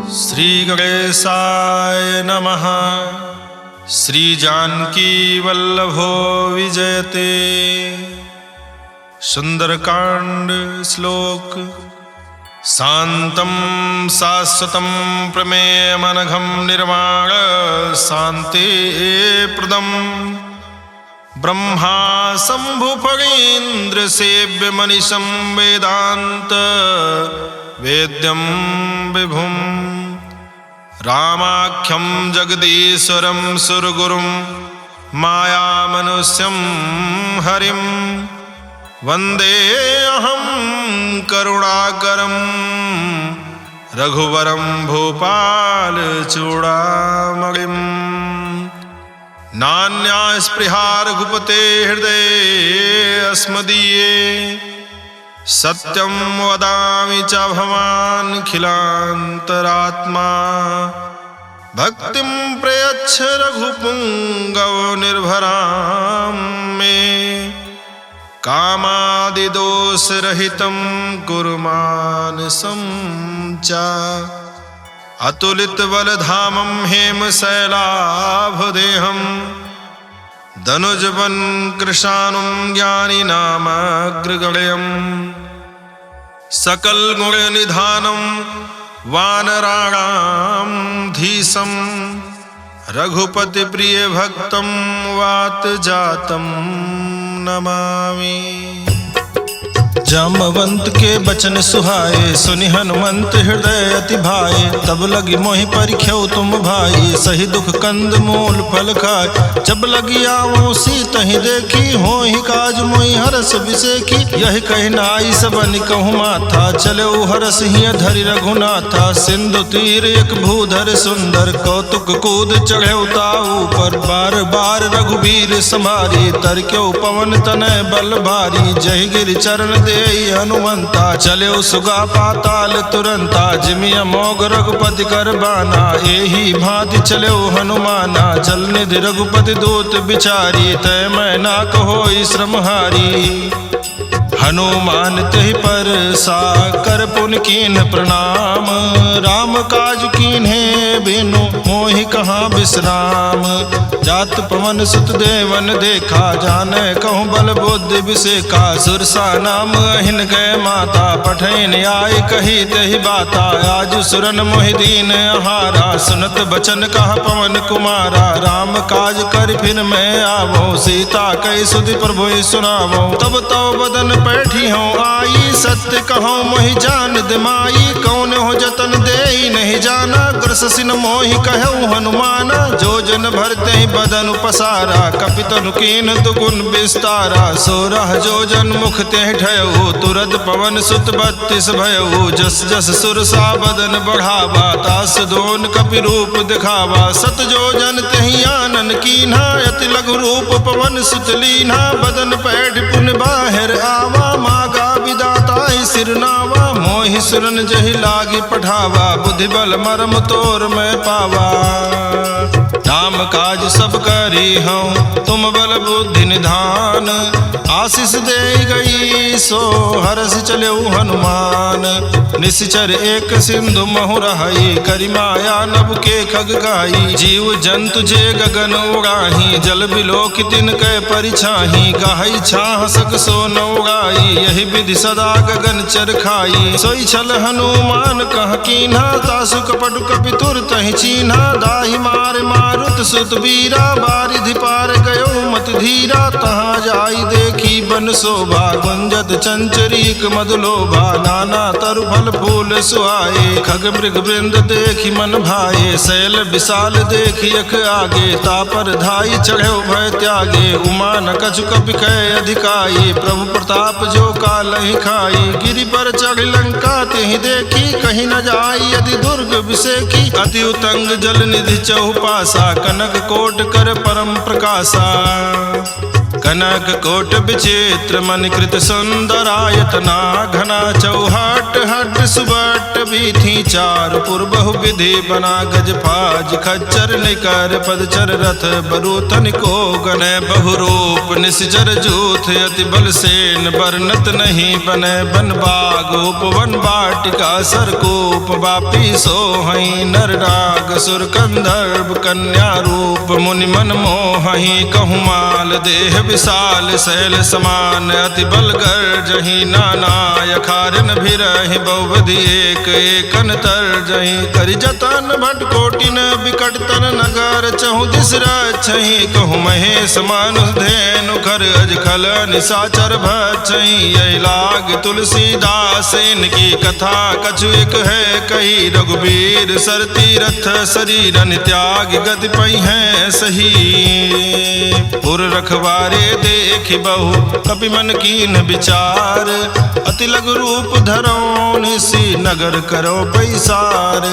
श्री गणेशाय नमः। श्री जानकी वल्लभो विजयते। सुंदरकांड श्लोक। शांतं शाश्वतं प्रमेयमनघं निर्वाण शांति प्रदं ब्रह्मा शंभुफणीन्द्र सेव्य मनीषं वेदांत वेद्यं विभुं रामाख्यं जगदीश्वरं सुरगुरुं मायामनुष्यं हरिं वंदे अहं करुणाकरं रघुवरं भूपालचूडामणिं। नान्या स्पृहा रघुपते हृदये अस्मदीये सत्यं वदामि च भवानखिलान्तरात्मा। भक्तिं प्रयच्छ रघुपुङ्गव निर्भरां मे कामादिदोषरहितं कुरु मानसं च। अतुलितबलधामं हेमशैलाभदेहं धनुजवन् कृशानुं ज्ञानिनामग्रगण्यं सकलगुणनिधानं वानराणां धीशं रघुपतिप्रियभक्तं वातजातं नमामि। जामवंत के बचन सुहाए सुनि हनुमंत हृदय अति भाए। तब लगी मोहि परिख्यौ तुम भाई सही दुख कंद मूल फल खाए। जब लगी आवो सीतहि देखी होहि काज मोहि हरस बिसेखी। यही कहि नाई सबनि कहु माथा चले हरस हिय धरि रघुनाथा। सिंधु तीर एक भूधर सुंदर कौतुक कूद चढ़े ताऊ पर। बार बार रघुबीर समारी तरक्यो पवन तनय बल भारी। जय गिरि चरण दे हनुमंता चले सुगा पाताल तुरंता। जिमि अमोघ रघुपति कर बाना एही भांति चले हनुमाना। जल निधि रघुपति दूत बिचारी तय मैं ना कहोई श्रमहारी। हनुमान तहि पर सा कर पुन कीन्ह प्रणाम। राम काज कीन्हे बिनु मोहि कहाँ विश्राम। जात पवन सुत देवन देखा जाने कहूँ बल बुद्धि विसेखा। सुरसा नाम अहिन गए माता पठैन आय कही तहि बाता। आज सुरन मोहि दीन आहारा सुनत बचन कह पवन कुमारा। राम काज कर फिर मैं आवो सीता कई सुधि प्रभु सुनावो। तब तो बदन बैठी हूँ आई सत्य कहूँ मोहि जान दिमाई। कौन हो जतन दे नहीं जाना ग्रसिन मोहि कहूँ हनुमाना। जो जन भरते ही बदन पसारा कपितनु कीन दुगुन विस्तारा। 16 जो जन मुख ते ठयऊ तुरत पवन सुत 32 भयऊ। जस जस सुरसा बदन बढ़ावा तास दोन कपि रूप दिखावा। 7 जो जन तहि आनन कीन्हा अति लघु रूप पवन सुत लीन्हा। बदन पैठ पुन बाहिर आवा मागा विदाता ही सिरनावा। मोहि सुरन जहि लागी पठावा बुद्धि बल मरम तोर मैं पावा। नाम काज सब करी हूँ तुम बल बुद्धि निधान। आशीष दे गई सो हरस चले हनुमान। निश्चर एक सिंधु महु रहाई करि माया नभ के खग गाई। जीव जंतु जे गगन उड़ाही जल बिलोक तिन कै परिछाही। गाही छाह सक सो न उड़ाई यही विधि सदा गगन चर खाई। सोई छल हनुमान कह कीन्हा तासु कपटु कपि तुर तहि चीन्हा। दाहि मार मारुत सुत बीरा बारिधि पार गयो मत धीरा। तहाँ जाई देखी बन शोभा गुंजत चंचरीक मधुलोभा। नाना तरु फल फूल सुहाए खग मृग वृंद देखी मन भाए। शैल विशाल देखी अख आगे तापर धाई चढ़े भय त्यागे। उमा न कछु कपि कै अधिकाई प्रभु प्रताप जो कालहि खाई। गिरि पर चढ़ लंका तिहि देखी कहीं न जाई यदि दुर्ग विसेखी। अति उतंग जल निधि चहुपासा कनक कोट कर परम प्रकाशा। कनक कोट विचित्र मन कृत सुंदरायतना घना चौहट हट सुबट बीथी चार पूर्व विधि बना गज फाज खच्चर निकर पदचर रथ बरूथन को गने बहुरूप निश्चर जूथ अति बल सेन बरनत नहीं बने बन बाग उपवन वाटिका सरकूप वापी सोहई नर राग सुर कंदर्भ कन्या रूप मुनि मन मोहई कहूमाल देह विशाल शैल समान अति बल गर्जहि नाना यखारन भिरहि बहुविधि एक एकन तरजहि करि जतन भट कोटिन बिकट तन नगर चहु दिस रक्षहि कहु महेश मानुष धेनु खर अजखल निशाचर भक्षहि यही लाग तुलसीदास इनकी कथा कछु एक है कही रघुबीर सर तीरथ शरीरन त्याग गति पई है सही पुर रखवारे देख बहु कपि मन कीन विचार अति लघु रूप धरो निसी नगर करो पैसार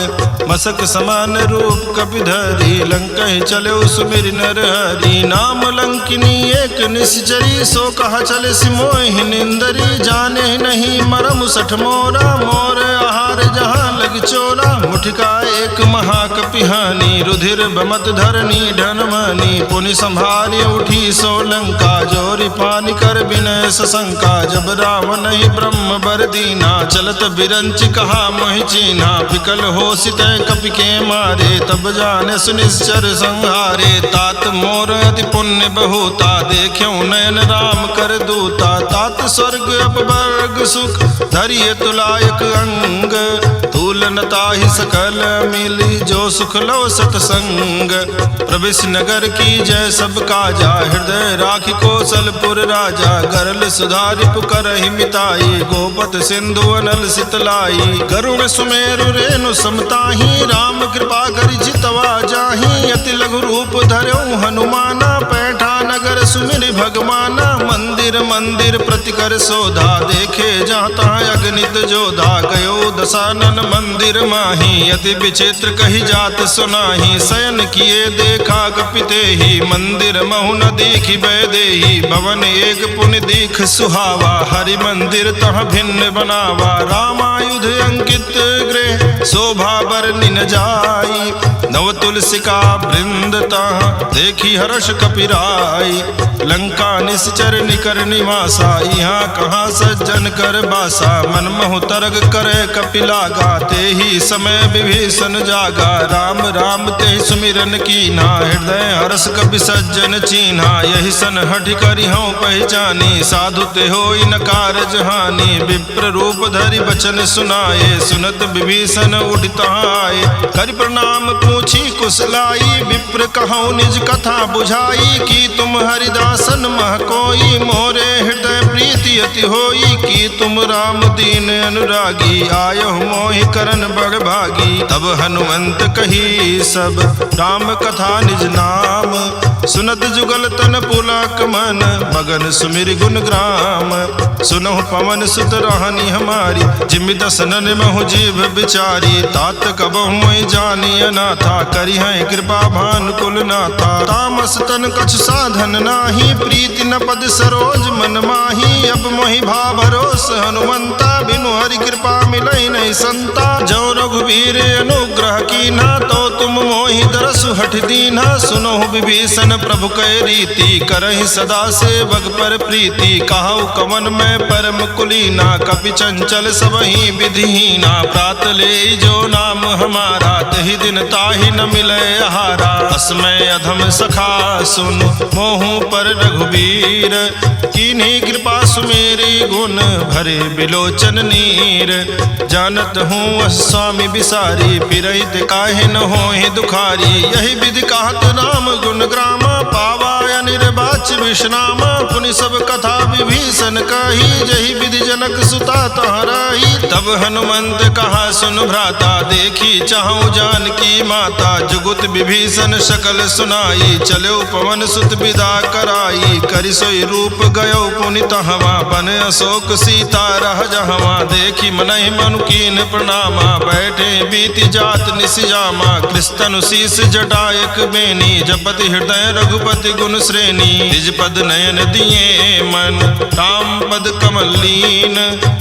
मसक समान रूप कपि धरी लंकहि चलो सुमिर नर हरि नाम लंकिनी एक निश्चरी सो कहा चले सिमोहि निंदरी जाने नहीं मरम सठ मोरा मोर आहार जहाँ लग चोरा मुठिका एक महाकपिहानी रुधिर बमत धरनी ढनमनी पुनि संभाली उठी सो लंका जोरी पानी कर विनय सशंका जब रावण ही ब्रह्म बर दीना चलत बिरंच कहा मोहि चीन्हा विकल हो सितय कपि के मारे तब जाने सुनिश्चर संहारे तात मोर अति पुण्य बहुता देख्यो नयन राम कर दूता तात स्वर्ग अपवर्ग सुख धरिय तुलायक अंग तूलनता ही सकल मिली जो सुख लो सतसंग प्रविश नगर की जय सब काजा हृदय राखी कौशलपुर राजा गरल सुधारि पुकरहि मिताई गोपत सिंधु अनल सितलाई गरुड़ सुमेरु रेणु समताही राम कृपा करि जितवा जाही अति लघु रूप धर्यो हनुमाना पैठा नगर सुमिर भगवाना मंदिर मंदिर प्रतिकर सोधा देखे जहाँ तहाँ अगणित जोधा गयो दशानन मंदिर माही अति विचित्र कही जात सुनाही शयन किए देखा कपिते ही मंदिर महु न दीखि बैदेही भवन एक पुण्य दीख सुहावा हरि मंदिर तह भिन्न बनावा रामायुध अंकित गृह शोभा बरनि न जाई नव तुलसिका वृंद तह देखी हर्ष कपिराई लंका निश्चर निकर निवासा यहाँ कहाँ सज्जन कर बासा मन मोह तरग करे कपिलागा ते ही समय विभीषण जागा राम राम ते सुमिरन कीन्हा हृदय हर्ष कपि सज्जन चीन्हा यही सन हठ करि हूँ पहचानी साधु ते होई न कारज हानि विप्र रूप धरि बचन सुनाए सुनत विभीषण उठित आए करि प्रणाम पूछी कुशलाई विप्र कहूँ निज कथा बुझाई कि तुम हरिदासन मह कोई मोरे हृदय प्रीति अति होई कि तुम राम दीन अनुरागी आयो मोहि करन बड़ भागी तब हनुमंत कही सब राम कथा निज नाम सुनत जुगल तन पुलक मन मगन सुमिर गुण ग्राम सुनहु पवन सुत रहनी हमारी जिमि दसनन महु जीव बिचारी तात कबहु मोहि जानी अनाथा करी है कृपा भान कुल नाथा तामस तन कछु साधन नाही प्रीति न पद सरोज मन माही अब मोहि भा भरोस हनुमंता बिनु हरि कृपा मिलई नहीं संता जो रघुवीर अनुग्रह कीन्हा तो तुम मोहि दरसु हठ दीन्हा सुनहु विभीषण प्रभु कै रीति करहि सदा सेवक पर प्रीति कहु कवन में परम कुलीना कपि चंचल सबहि विधिहीना प्रात ले जो नाम हमारा तहि दिन ताहि न मिले आहारा अस्मय अधम सखा सुन मोहु पर रघुवीर कीन्ही कृपा सुमेरी गुण भरे बिलोचन नीर जानत हूँ स्वामी बिसारी फिरहित काहे न होहि दुखारी यही विधि कहत राम गुण ग्रामा पावा निर्वाच विश्रामा पुनि सब कथा विभीषण कही जही विधि जनक सुता तहराही तब हनुमंत कहा सुन भ्राता देखी चाहूँ जानकी माता, जुगुत विभीषण सकल सुनाई, चलो पवन सुत विदा कराई, करि सोई रूप गयो पुनित हवा, बन अशोक सीता रह जहवा, देखी मनहि मनु कीन प्रणामा, बैठे बीति जात निसियामा, कृष्ण शीस जटायक बेनी, जपति हृदय रघुपति गुण श्रेणी, निज पद नयन दिए मन, राम पद कमल लीन,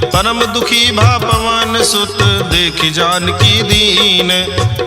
परम दुखी भा पवन सुत, देखि जानकी दीन,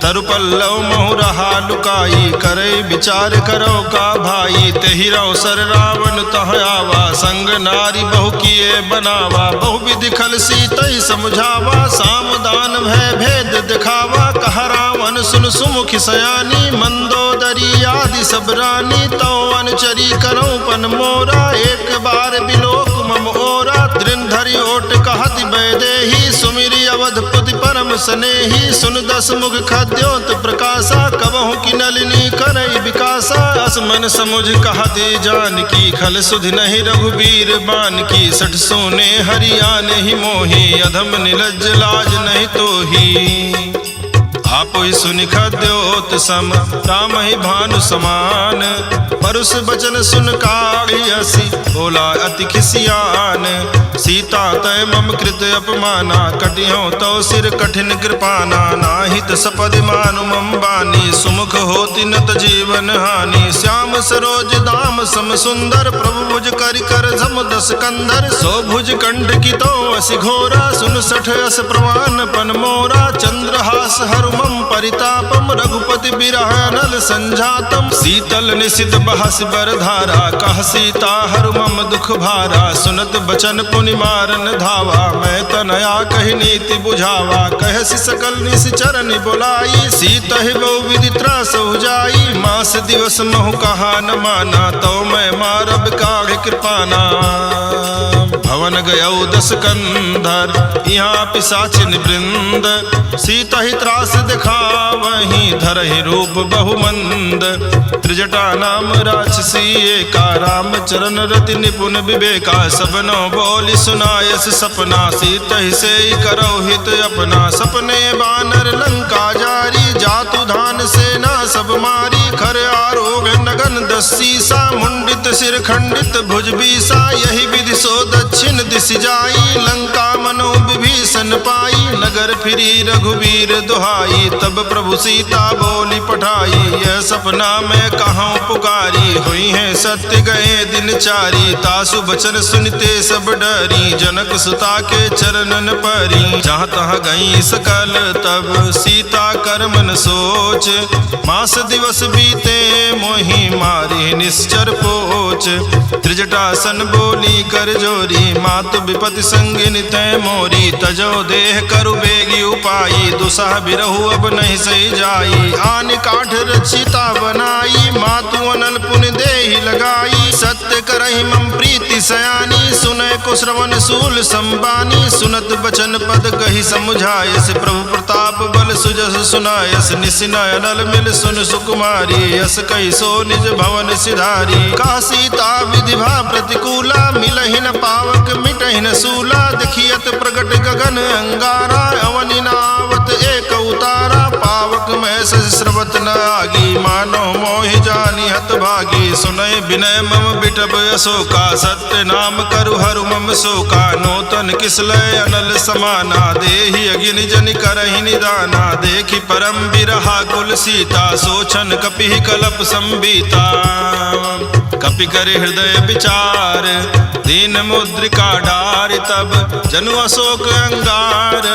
तरु पल्लव महु रहा लुकाई, करे विचार करो का भाई, तेहि अवसर रावण तह आवा, संग नारी बहु किए बनावा, बहु विधि खल सीतई समझावा, सामदान भय भेद दिखावा, कहा रावण सुन सुमुखि सयानी, मंदोदरी आदि सब रानी, तो अनुचरी करो पन मोरा, एक बार बिलोक मम ओरा, दृढ़ धरि ओट कहति वैदेही, सुमिरि अवधपुति परम सनेही, सुन दस मुख खद्योत प्रकाशा, कबहु की नलिनी करई विकासा, असमन समुझ कहते जानकी, खल सुधि नहीं रघुबीर बान की, सठ सोने हरियाने ही मोही, अधम निलज्ज लाज नहीं तोही, आपो ही सुनि खद्योत सम, राम ही भानु समान, परुष बचन सुन काढ़ी हसी, बोला अति खिसियान, सीता तय मम कृत अपमाना, कटियो तो सिर कठिन कृपाना, नाहित सपदि मानु मम बानी, सुमुख होति नत जीवन हानि, श्याम सरोज दाम सम सुंदर, प्रभु भुज करि कर झम दस कंधर, सो भुज कंठ की तो असि घोरा, सुन सठ अस प्रवान पन मोरा, चंद्रहास हरु मम परितापम, रघुपति बिरह नल संजातम, शीतल निशित बहस बर धारा, कह सीता हरु मम दुख भारा, सुनत बचन पुनि मारन धावा, मैं तनया कहि नीति बुझावा, कहसि सकल निस चरण बुलाई, सीता ही बहु विधि त्रास जाई, मास दिवस महु कहा न माना, तो मैं मारब काढ़ कृपाना, भवन गयौ दस कंधर, यहाँ पिशाचिन वृंद, सीता ही त्रास दिखावहि, धरहि रूप बहुमंद, त्रिजटा नाम राक्षसी एका, राम चरण रति निपुण विवेका, सबनो बोली सुनायस सपना, सीता ही से करो हित अपना, सपने बानर लंका जारी, जातु धान सेना सब मारी, खर आरोग नगन दस सीसा, मुंडित सिर खंडित भुज बीसा, यही विधि सो दक्षिण दिश जाई, लंका मनो विभीषण पाई, नगर फिरी रघुवीर दुहाई, तब प्रभु सीता बोली पठाई, यह सपना मैं कहाँ पुकारी, हुई है सत्य गए दिन चारी, तासु बचन सुनते सब डरी, जनक सुता के चरणन परी, जहाँ तहाँ गई सकल तब सीता कर मन सोच, मास दिवस बीते मोहि मारी निश्चर पोच, त्रिजटासन बोली कर जोरी, मातु विपति संगिन तय मोरी, तजो देह करु बेगी उपाई, दुसह बिरहु अब नहीं सही जाई, आन काठ रचिता बनाई, मातु अनल पुनि देहि लगाई, सत्य करहि मम प्रीति सयानी, सुनय को श्रवण सूल संबानी, सुनत बचन पद कहि समुझायस, प्रभु प्रताप बल सुजस सुनायस, निसिनय अनल मिल सुन सुकुमारी, यस कहि सो निज भवन सिधारी, का सीता विधि भा प्रतिकूला, मिलहि न पावक मिटहि न सूला, देखियत प्रगट गगन अंगारा, अवनि नावत एक उतारा, पावक में श्रवत न आगी, मानो मोहि जानी हत भागी, सुनय विनय मम बिटब अशोका, सत्य नाम करु हरु मम शोका, नूतन किसलय अनल समाना, देहि अगिन जनि करहि निदाना, देखि परम बिरहा कुल सीता, सोचन कपि कलप संबीता, कपि कर हृदय विचार, दीन मुद्रिका डारि, तब जनु अशोक अंगार,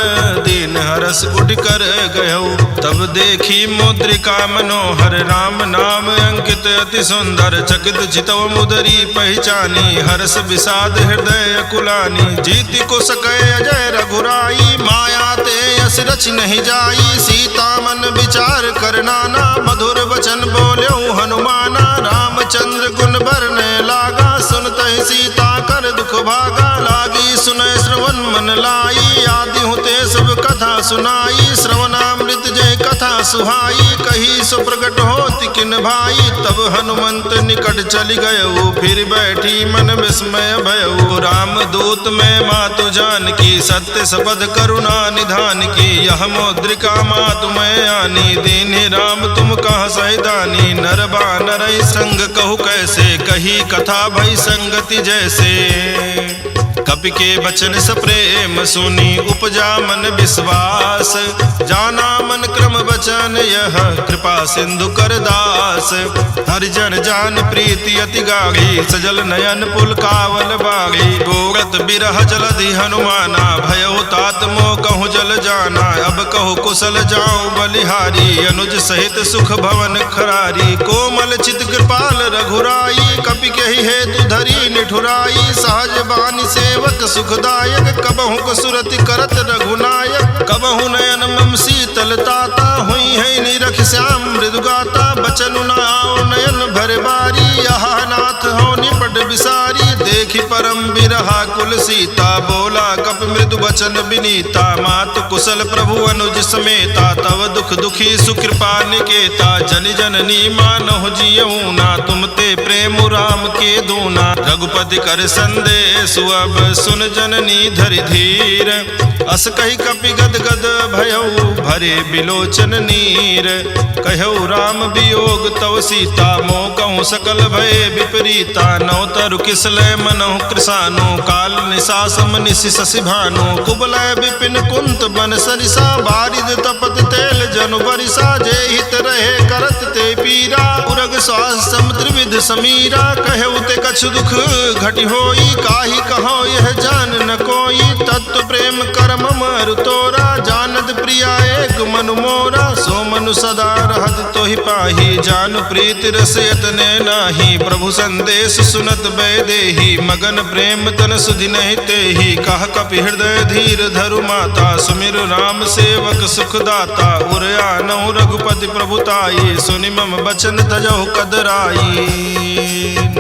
दीन हरस उठ कर गयो, तब देखी मुद्रिका मनोहर, राम नाम अंकित अति सुंदर, चकित चितव मुदरी पहचानी, हर्ष विषाद हृदय अकुलानी, जीति को सकै अजय रघुराई, माया ते यस रच नहीं जाई, सीता मन विचार कर नाना, मधुर वचन बोल्यो हनुमाना, रामचंद्र गुण बरने लागा, सुनत ही सीता कर दुख भागा, लागी सुनय श्रवण मन लाई, आदि होते सब कथा सुनाई, श्रवणामृत जय कथा सुहाई, कही सो प्रगट होति किन भाई। तब हनुमंत निकट चली गयऊ, फिर बैठी मन विस्मय भयऊ। राम दूत में मातु जान की, सत्य सबद करुणा निधान की। यह मौद्रिका मातु मैं आनी, दीन्हि राम तुम कहाँ सैदानी। नर बानर संग कहु कैसे, कही कथा भई संगति जैसे। कपि के बचन सप्रेम सुनी, उपजा मन विश्वास। जाना मन क्रम बचन यह, कृपा सिंधु कर दास। हरिजन जान प्रीति अति गाढ़ी, सजल नयन पुलकावल बागी। बोरत बिरह जलधि हनुमाना, भयो तात मोह कहूँ जल जाना। अब कहु कुशल जाऊं बलिहारी, अनुज सहित सुख भवन खरारी। कोमल चित कृपाल रघुराई, कपि कहि हेतु धरी निठुराई। सहज बानी सेवक सुखदायक, कबहु कसुरति करत रघुनायक। कबहु नयन मम शीतल ताता, हुई है निरख श्याम मृदुगाता। बचनु न आओ नयन भर बारी, यहाँ नाथ हो निपट विसारी। देखि परम बिरहा कुल सीता, बोला कपि मृदु बचन विनीता। मातु कुशल प्रभु अनुज समेता, तव दुख दुखी सुकृपा निकेता। जनि जननी मानहु जियऊ ना, तुम ते प्रेम राम के दूना। रघुपति कर संदेश अब सुन जननी धरि धीर। अस कही कपि गद गद भयऊ, भरे बिलोचन नीर। कहऊ राम वियोग तव सीता, मोह कहूँ सकल भय विपरीता। नौ तरु किसलय मनहु कृसानु, काल निशा सम निशि शशि भानु। कुबलय विपिन कुंत बन सरिसा, बारिद तपत तेल जनु बरिसा। जे हित रहे करत ते पीरा, उरग स्वास समुद्र विध समीरा। कहऊ ते कछु दुख घटि होई, काहि कहो यह जान न कोई। तत्व प्रेम करम मरु तोरा, जानत प्रिया एक मनु मोरा। सो मनु सदा रहत तोहि पाही, जानु प्रीति रस यतने नाही। प्रभु संदेश सुनत बैदेही, मगन प्रेम तन सुधि नहीं तेहि। कह कपि हृदय धीर धरु माता, सुमिरु राम सेवक सुखदाता। उरयानहु रघुपति प्रभुताई, सुनि मम बचन तजहु कदराई।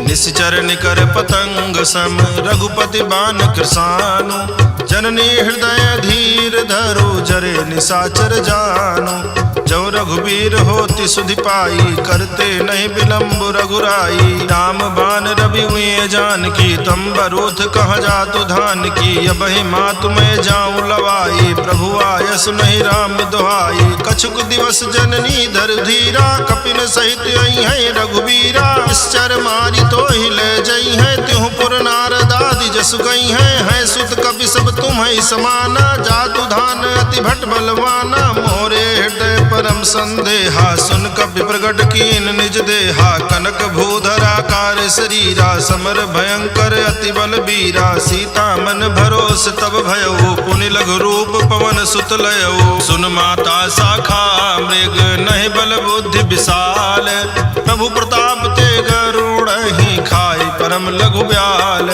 निश्चर निकर पतंग सम, रघुपति बान कृसानु। जननी हृदय धीर धरो, जरे निशाचर जानो। जो रघुबीर होति सुधि पाई, करते नहीं विलम्ब रघुराई। राम बान रवि हुए जान की, तम बरूथ कह जातु धान की। अबहि मातु मैं जाऊं लवाई, प्रभु आयस नहीं राम दुहाई। कछुक दिवस जननी धर धीरा, कपिन सहित आई है रघुबीरा। निश्चर मारी तो हिले जई है, त्यों पुर नारद आदि जसु गई है। सुत कपि सब तुम है समाना, जातु धान अति भट बलवाना। मोरे हृदय परम संदेहा, सुन कपि प्रगट कीन निज देहा। कनक भूधरा कार शरीरा, समर भयंकर अति बल बीरा। सीता मन भरोस तब भयऊ, पुनि लघु रूप पवन सुत लयऊ। सुन माता शाखा मृग, नहीं बल बुद्धि विशाल। प्रभु प्रताप ते गरुड़ ही, खाई परम लघु ब्याल।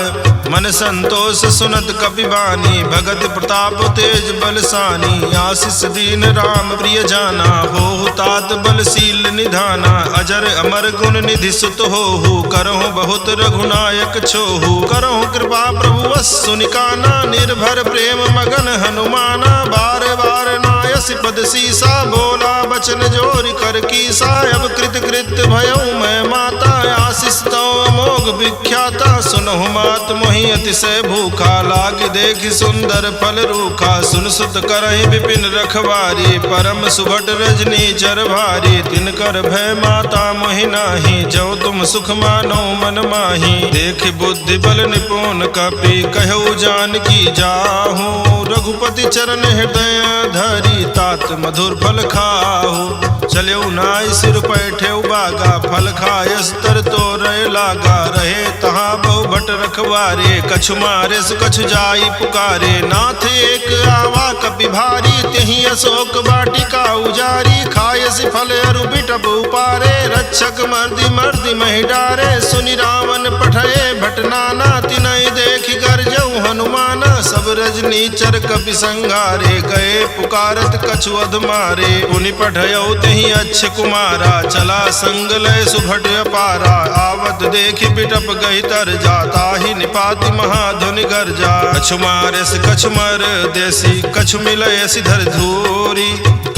मन संतोष सुनत कपि बानी, भगत प्रताप तेज बलसानी। आशीष दीन राम प्रिय जाना, हो तात बलशील निधाना। अजर अमर गुण निधि सुत होहु, करहु बहुत रघुनायक छोहु। करहु कृपा प्रभु वस सुनिकाना, निर्भर प्रेम मगन हनुमाना। बार बार नायस पद सीसा, बोला बचन जोरि कर कीसा। अब कृत कृत भयऊ मैं माता, आशीष तो अमोघ विख्याता। सुनहु मात मोहि अतिशय भूखा, लाग देखि सुंदर फल रूखा। सुन सुत करहि विपिन रखवारी, परम सुभट रजनी चर भारी। तिनकर भय माता मोहि नाही, जो तुम सुख मानो मन माही। देख बुद्धि बल निपुण कपि, कहु जानकी जाहू। रघुपति चरण हृदय धरी, तात मधुर फल खाहू। चलेऊ नाई सिर पैठे बागा, फल खायस तर तो रहे लागा। रहे तहाँ बहु भट रखवारे, कछु मारे सु कछु जाई पुकारे। नाथ एक आवा कपि भारी, तेहि अशोक वाटिका उजारी। खायस फल अरु बिटप उपारे, रक्षक मर्दि मर्दि महि डारे। सुनि रावण पठये भट नाना, तिनहि देखि गरजऊ हनुमाना। सब रजनी चर कपि संघारे, गए पुकारत कछु अध मारे। पुनि पठयऊ तेहि अच्छ कुमारा, चला संग लय सुभट अपारा। आवत देखि बिटप गहि तर जा, ताहि निपाति महाधुनि गर्जा। कछु मारे से कछु मर देसी, कछु मिलय सिधर धूरी।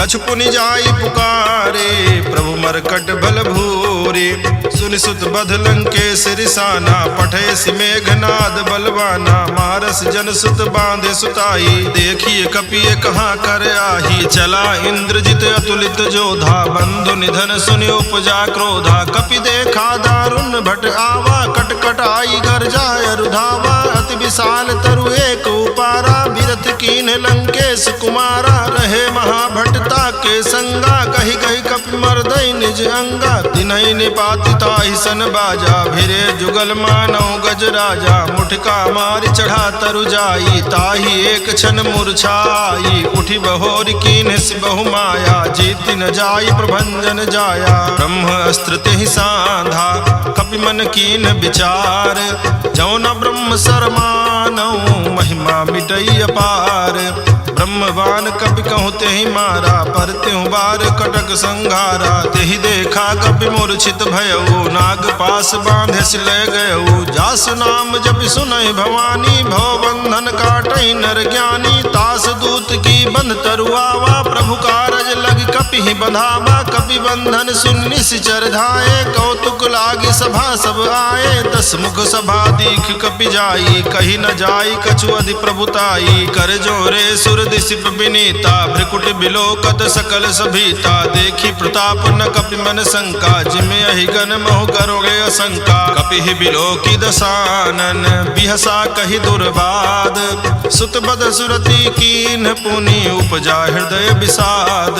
कछु पुनि जाई पुकारे, प्रभु मरकट भल भूरे। सुनि सुत बध लंकेश रिसाना, पठे सि मेघनाद बलवाना। मारस जन सुत बांधे सुताई, देखिए कपिए कहाँ कर आही। चला इंद्रजित अतुलित जोधा, बंधु निधन सुनि उपजा क्रोधा। कपि देखा दारुण भट आवा, कटकट आई गर्जाय रुधावा। अति विशाल तरु एक उपारा, बिरथ कीन लंकेश कुमारा। रहे महाभटता के संगा, कही कही कपि मर्दई निज अंगा। तिन्हि निपाति ताहि सन बाजा, भिरे जुगल मानव गज राजा। मुठका मारि चढ़ा तरु जाई, ताहि एक क्षण मूर्छाई। उठि बहोर कीन्ह सि बहु माया, जीति न जाई प्रभंजन जाया। ब्रह्म अस्त्र तेहि साधा, कपि मन कीन्ह विचार। जौ न ब्रह्म सरमानौ, महिमा मिटई अपार। ब्रह्मवान कपि कहूँ तेहि मारा, पर त्यों बार कटक संघारा। तेहि देखा कपि मूर्छित भयउ, नाग पास बांधे सि ले गयउ। जासु नाम जपि सुनहि भवानी, भव बंधन काटहि नर ज्ञानी। तास दूत की बंध तरुआवा, प्रभु कारज लग कपि ही बंधावा। कपि बंधन सुनि निश्चर धाये, कौतुक लागी सभा सब आए। 10 मुख सभा दीख कपि जाई, कही न जाई कछु अधि प्रभुताई। कर जोरे सुर दिसिप विनीता, भ्रिकुट बिलोकत सकल सभीता। देखी प्रताप न कपि मन शंका, जिमे अहिगन महु करोगे असंका। कपि ही बिलोकी दसानन, बिहसा कही दुर्बाद। सुत बद सुरति कीन्ह पुनि, उपजा हृदय विषाद।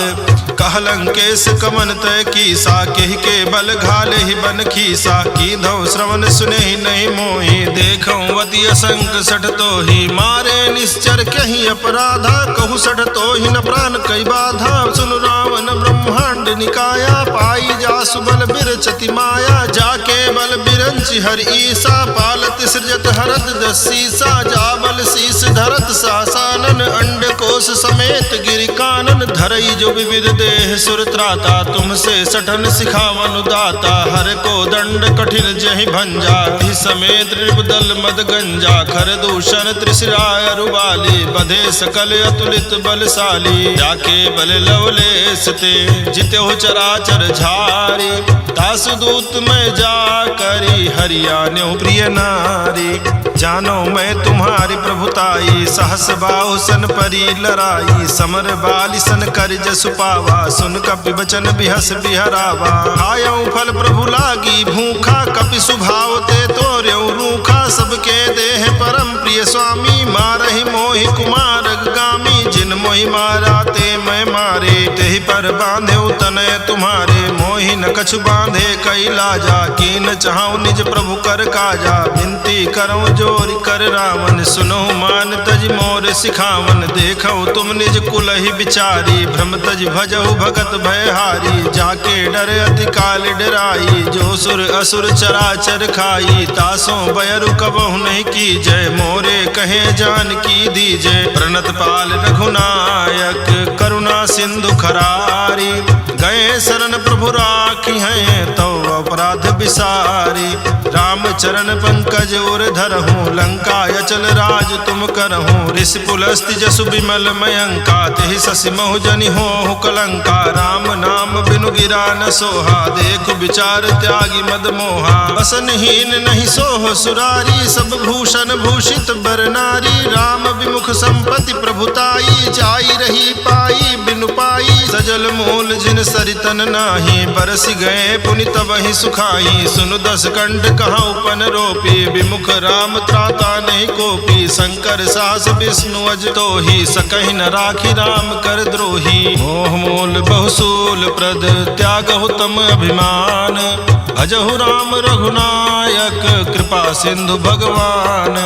कह लंकेश कमन तय कीसा, केहि के बल घाले ही बन खीसा। कीधौ श्रवण सुनेहि नहीं मोहि, देखऊं अति असंक सठ तोहि। मारे निश्चर कहीं अपराधा, कहु सठ तोहि न प्राण कई बाधा। सुन रावण ब्रह्मांड निकाया, पाई जासु बल बिरचति माया। जाके बल बिरंचि हर ईसा, पालत सृजत हरत 10 सीसा। जा बल शीस धरत सासानन, अंड कोश समेत गिरि कानन। धरई जो विविध देह सुर त्राता, तुमसे सठन सिखावन दाता। हर को दंड कठिन जहि भंजा, हि समेत नृपदल मद गंजा। खर दूषण त्रिशिराय रुबाली, बधे सकल अतुलित बलशाली। जाके बल लवलेश ते, जितेहु चराचर झारी। तासु दूत में जा करी, हरियाण्यो प्रिय नारी। जानो मैं तुम्हारी प्रभुताई, सहस बाहु सन परी लराई। समर बाली सन कर जसु पावा, सुन कपि बचन बिहस बिहरावा। खायऊ फल प्रभु लागी भूखा, कपि सुभाव ते तोर्यऊ रूखा। सबके देह परम प्रिय स्वामी, मारहि मोहि कुमार गामी। जिन मोहि मारा ते मैं मारे, तेहि पर बांधे तनय तुम्हारे। मोहि न कछु बांधे कई लाजा, कीन चाहूं निज प्रभु कर काजा। विनती करऊं जोरि कर रावण, सुनो मान तज मोर सिखावन। देखो तुम निज कुल ही विचारी, भ्रम तज भजहु भगत भयहारी। जाके डर अति काल डराई, जो सुर असुर चराचर खाई। तासों बयरु कबहु नहीं की जय, मोरे कहे जान की दीजय। प्रणत पाल रघुनायक, करुणा सिंधु खरारी। गए शरण प्रभु राखी हैं, तो अपराध विसारी। राम चरण पंकज उर धरहूँ, लंका अचल राज तुम करहूँ। ऋषि पुलस्ति जसु विमल मयंका, तेहि शशि महु जनि होहु कलंका। राम नाम बिनु गिरा न सोहा, देखु विचार त्यागी मद मोहा। बसनहीन नहीं सोह सुरारी, सब भूषण भूषित बर नारी। राम विमुख संपत्ति प्रभुताई, जाई रही पाई बिनु पाई। सजल मूल जिन सरितन नाही, बरस गए पुनि तबहि सुखाई। सुनु 10 कंठ कहाँ उपन रोपी, विमुख राम त्राता नहीं कोपी। शंकर सास विष्णु अज तोहि, सकहि न राखी राम कर द्रोही। मोह मूल बहुसूल प्रद, त्यागहु तम अभिमान। भजहु राम रघुनायक, कृपा सिंधु भगवान।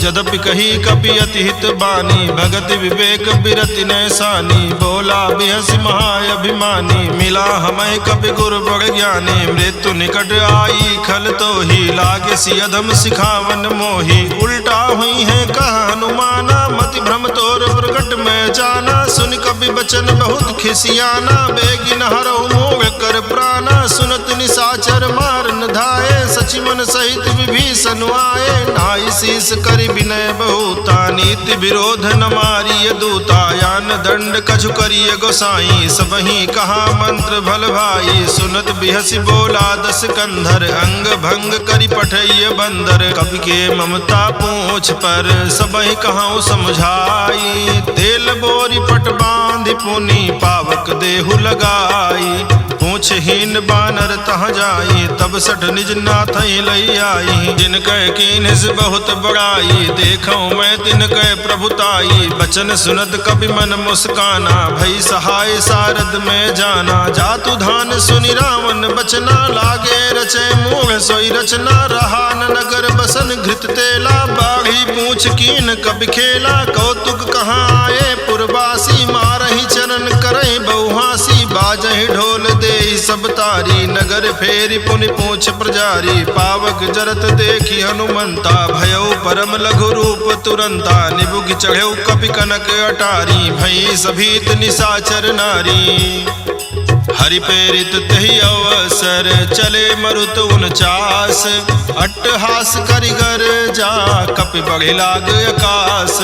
यद्यपि कही कपि अति हित बानी, भगति विवेक बिरति नैसानी। बोला बिहसि महाअभिमानी, मिला हमें कपि गुरु बड़ ज्ञानी। मृत्यु निकट आई खल तोहि, लागे सि अधम सिखावन मोहि। उल्टा हुई है कह हनुमाना, मति भ्रम तोर प्रगट में जाना। सुन कपि बचन बहुत खिसियाना, बेगिन हरहु मोह कर प्राणा। सुनत निशाचर मार न धाये, सचि पवन सहित विभीषण आए, नाई शीस करि विनय बहुता, नीति विरोध न मारिय दूता, यान दंड कछु करिय गोसाई, सबहि कहा मंत्र भल भाई, सुनत बिहसि बोला दस कंधर, अंग भंग करि पठैय बंदर, कवि के ममता पूछ पर सबहि कहूँ समझाई, तेल बोरी पट बांधि पुनि पावक देहु लगाई, पूछहीन बानर तह जाई, तब सठ निज नाथ लई आई, जिनकै कीन्ह बहुत बड़ाई, देखो मैं तिनकै प्रभुताई, बचन सुनत कपि मन मुस्काना, भई सहाय सारद में जाना, जातु धान सुनि रावण बचना, लागे रचे मूढ़ सोई रचना, रहा न नगर बसन घृत तेला, बाढ़ी पूछ कीन कपि खेला, कौतुक कहाँ आए पुरवासी, मारहि चरण करहि बहुहासी, बाजहि ढोल देहि सब तारी, नगर फेरि पुनि पूछ प्रजारी, पावक जरत देखि हनुमंता, भयउ परम लघु रूप तुरंता, निबुघ चढ़ेउ कपि कनक अटारी, भई सभीत निशाचर नारी, हरि प्रेरित तहि अवसर, चले मरुत 49, अट्टहास करिगर जा, कपि बढ़ि लाग आकाश,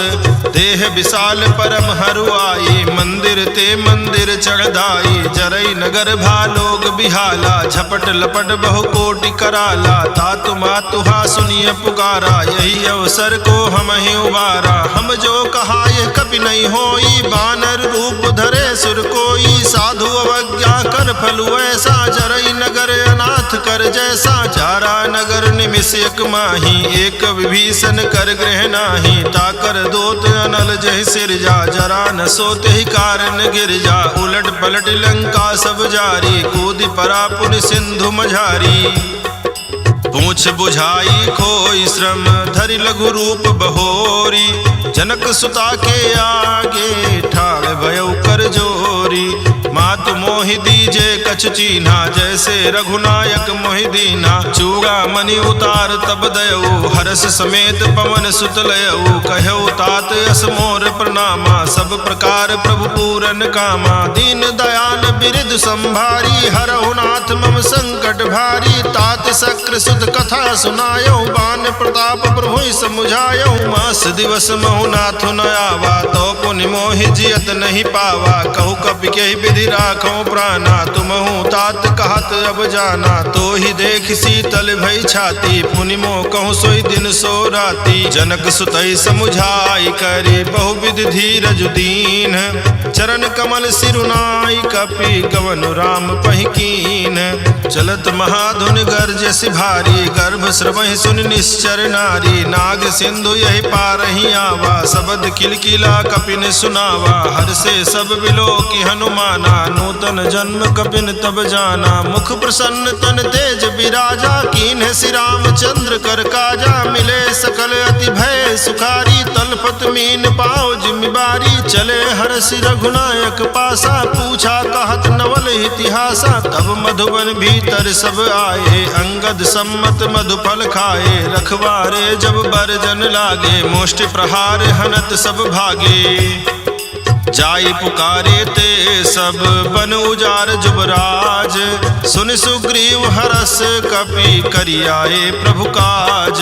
देह विशाल परम हरुआई, मंदिर ते मंदिर चढ़दाई, जरई नगर भालोग बिहाला, झपट लपट बहु कोटि कराला, तातु मातुहा सुनिय पुकारा, यही अवसर को हम ही उबारा, हम जो कहा यह कपि नहीं होई, बानर रूप धरे सुर कोई, साधु अवज्ञा कर फलु ऐसा, जरई नगर अनाथ कर जैसा, चारा नगर निमिष एक माही, एक विभीषण कर गृह नाही, ताकर दोत अनल जहि सिरजा, जरा न सोते ही कारण गिर जा, उलट पलट लंका सब जारी, कूदि परा पुनि सिंधु मझारी, पूछ बुझाई खोई श्रम, धरि लघु रूप बहोरी, जनक सुता के आगे ठाड़ भयउ कर जोरी, मातु मोहि दीजे कछु चीन्हा, जैसे रघुनायक मोहि दीना, चूड़ा मणि उतार तब दयऊ, हरस समेत पवन सुत लयऊ, कहऊ तात अस मोर प्रणामा, सब प्रकार प्रभु पूरन कामा, दीन दयाल बिरिद संभारी, हरहु नाथ मम संकट भारी, तात शक्र सुत कथा सुनायऊ, बान प्रताप प्रभु समुझायऊ, मास दिवस महु नाथु न आवा, तो पुनि मोहि जियत नहीं पावा, कहु कपि के विधि राखो प्राणा, तुमहु तात कहत अब जाना, तो ही देख शीतल भई छाती, पुनि मोह कहूँ सोई दिन सो राती, जनक सुतई समुझाई करी, बहुविध धीरज दीन, चरण कमल सिरुनाई, कपि कवनु राम पहिकीन, चलत महाधुन गर्जस भारी, गर्भ श्रवहि सुनि निश्चर नारी, नाग सिंधु यही पारहि आवा, शबद किलकिला कपिन सुनावा, हर से सब बिलोकि हनुमाना, नूतन जन्म कपिन तब जाना, मुख प्रसन्न तन तेज विराजा, कीन्ह श्री रामचंद्र कर काजा, मिले सकल अति भय सुखारी, तलपत मीन पाओ जिम्मेवारी, चले हर्षि रघुनायक पासा, पूछा कहत नवल इतिहासा, तब मधुबन भीतर सब आए, अंगद सम्मत मधुफल खाए, रखवारे जब बरजन लागे, मुष्टि प्रहार हनत सब भागे, जाई पुकारे ते सब बन उजार जुबराज, सुन सुग्रीव हरस कपि करियाए प्रभु काज,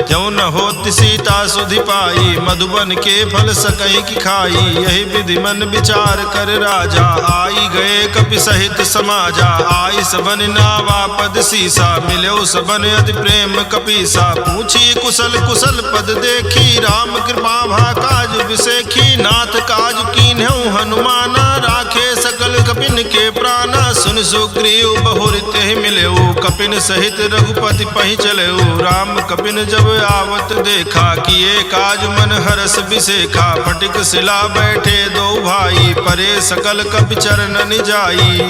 त्यों न होति सीता सुधि पाई, मधुबन के फल सकई की खाई, यही विधि मन विचार कर राजा, आई गए कपि सहित समाजा, आई सबन नावा पद सीसा, मिलो सबन अति प्रेम कपीसा, पूछी कुशल कुशल पद देखी, राम कृपा भा काज विसेखी, नाथ काज कीन्हु हनुमाना, राखे सकल कपिन के प्राणा, सुन सुग्रीव बहुरित ही मिलेऊ, कपिन सहित रघुपति पहि चलेऊ, राम कपिन जब आवत देखा, किए काज मन हरस बिसेखा, फटिक शिला बैठे दो भाई, परे सकल कपि चरण जाई,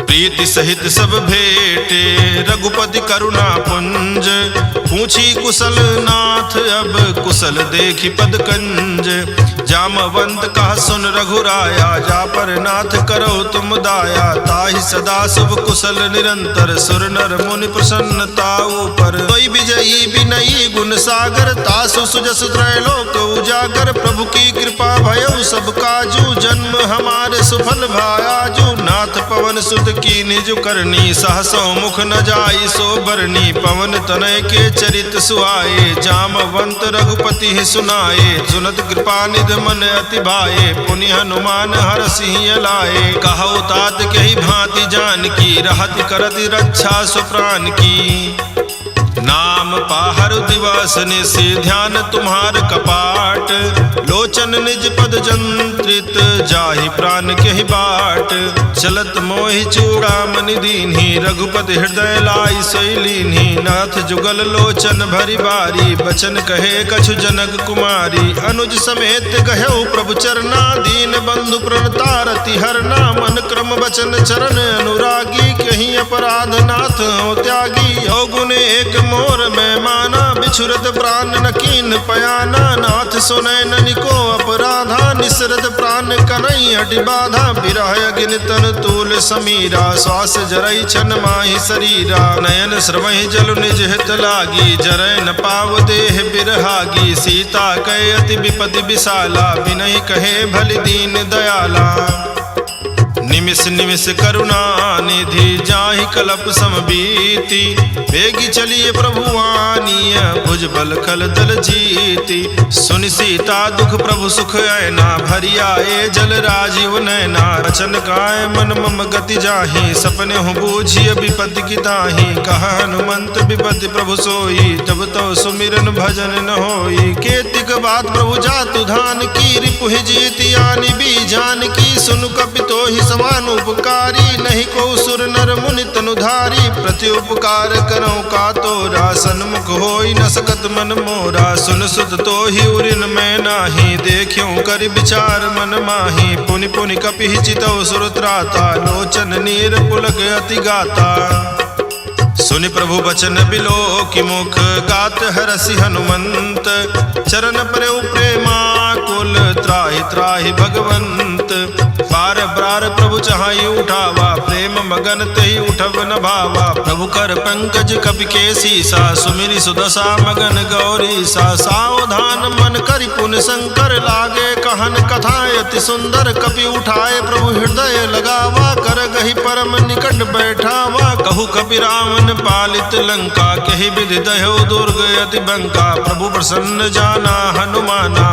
प्रीति सहित सब भेटे रघुपति करुणा पुंज, पूछी कुशल नाथ अब कुशल देखी पद कंज, जामवंत कहा सुन रघुराया, जा पर नाथ करो तुम दाया, ताहि सदा शुभ कुशल निरंतर, सुर नर मुनि प्रसन्नता ऊपर, कोई विजयी विनयी गुण सागर, तासु सुजस त्रैलोक उजागर, प्रभु की कृपा भयउ सब काजू, जन्म हमारे सुफल भायाजू, नाथ पवन सुत की निज करनी, सहसो मुख न जाई सो बरनी, पवन तनय के चरित सुहाए, जामवंत रघुपति ही सुनाए, सुनत कृपा निध मन अति भाए, पुनि हनुमान हरषि लाए, कहु तात कही भांति जान की, रहति करति रक्षा सुप्राण की, नाम पाहर दिवस निशि ध्यान तुम्हार कपाट, लोचन निज पद जंत्रित जाहि प्राण केहि बाट, चलत मोहि चूड़ामणि दीन्हि, रघुपति हृदय लाई सोई लीन्हि, नाथ जुगल लोचन भरि बारी, बचन कहे कछु जनक कुमारी, अनुज समेत कहऊ प्रभु चरना, दीन बंधु प्रणतारति हरना, मन क्रम बचन चरण अनुरागी, कहीं अपराध नाथ हो त्यागी, अवगुण एक मोर में माना, बिछुरत प्राण न कीन पयाना, नाथ सुनय ननिको अपराधा, निसरत प्राण कनई हटि बाधा, बिरह अग्नि तन तूल समीरा, श्वास जरई छन माहि शरीरा, नयन स्रवहि जल निज हित लागी, जरय न पाव देह बिरहागी, सीता कहे अति विपति विशाला, बिनहि कहे भलि दीन दयाला, निमिष निमिष करुणा निधि जाहि कलप समबीति, बेगी चलिए प्रभु आनीय भुज बल खल दल जीति, सुनि सीता दुख प्रभु सुख ऐना, भरि आए जल राजीव नैना, रचन काय मन मम गति जाहि, सपने हो बूझिय विपत्ति की ताहि, कहा हनुमंत विपत्ति प्रभु सोई, तब तो सुमिरन भजन न होई, केतिक बात प्रभु जातु धान की, रिपु जीति आनि बीजान की, सुनु कपितो ही समान उपकारी, नहीं को सुर नर मुनि तनुधारी, प्रति उपकार करो का तोरा, सन्मुख होई न सकत मन मोरा, सुन सुत तो ही उरिन मैं नाही, देखियो कर विचार मन माही, पुनि पुनि कपि चितौ सुर त्राता, लोचन नीर पुलक अति गाता, सुनि प्रभु बचन बिलो की मुख, गात हरषि हनुमंत, चरण प्रभु प्रेमाकुल, त्राहि त्राहि भगवंत, बार बार प्रभु चाहि उठावा, प्रेम मगन तहि उठब न भावा, प्रभु कर पंकज कपि के सीसा, सुमिरि सुदशा मगन गौरीसा, सावधान मन करि पुनि शंकर, लागे कहन कथा अति सुंदर, कपि उठाए प्रभु हृदय लगावा, कर गहि परम निकट बैठावा, कहु कपि रावण पालित लंका, कहि विधि दह्यो दुर्ग अति बंका, प्रभु प्रसन्न जाना हनुमाना।